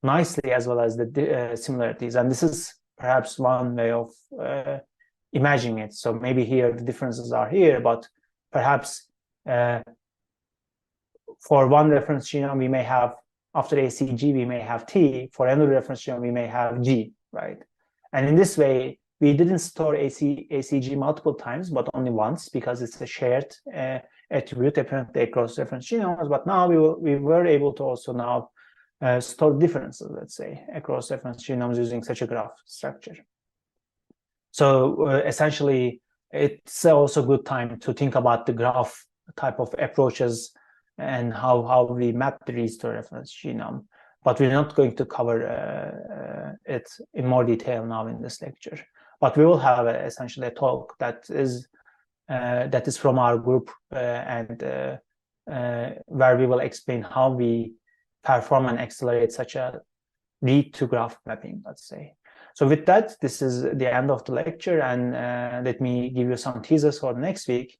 nicely as well as the similarities. And this is perhaps one way of imagining it. So maybe here the differences are here, but perhaps for one reference genome, we may have, after ACG, we may have T. For another reference genome, we may have G, right? And in this way, we didn't store ACG multiple times, but only once, because it's a shared attribute apparently across reference genomes. But now we were able to also now store differences, let's say, across reference genomes using such a graph structure. So essentially, it's also a good time to think about the graph type of approaches and how we map the reads to a reference genome. But we're not going to cover it in more detail now in this lecture. But we will have essentially a talk that is from our group and where we will explain how we perform and accelerate such a read to graph mapping, let's say. So with that, this is the end of the lecture, and let me give you some teasers for next week.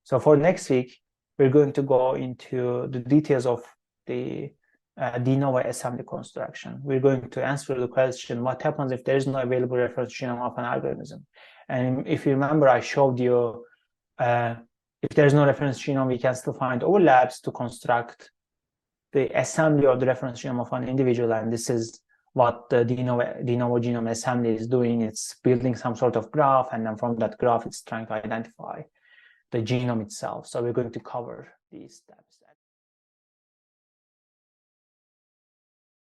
So for next week, we're going to go into the details of the de novo assembly construction. We're going to answer the question, what happens if there is no available reference genome of an algorithm? And if you remember, I showed you if there's no reference genome, we can still find overlaps to construct the assembly of the reference genome of an individual. And this is what the de novo genome assembly is doing. It's building some sort of graph, and then from that graph, it's trying to identify the genome itself. So we're going to cover these steps.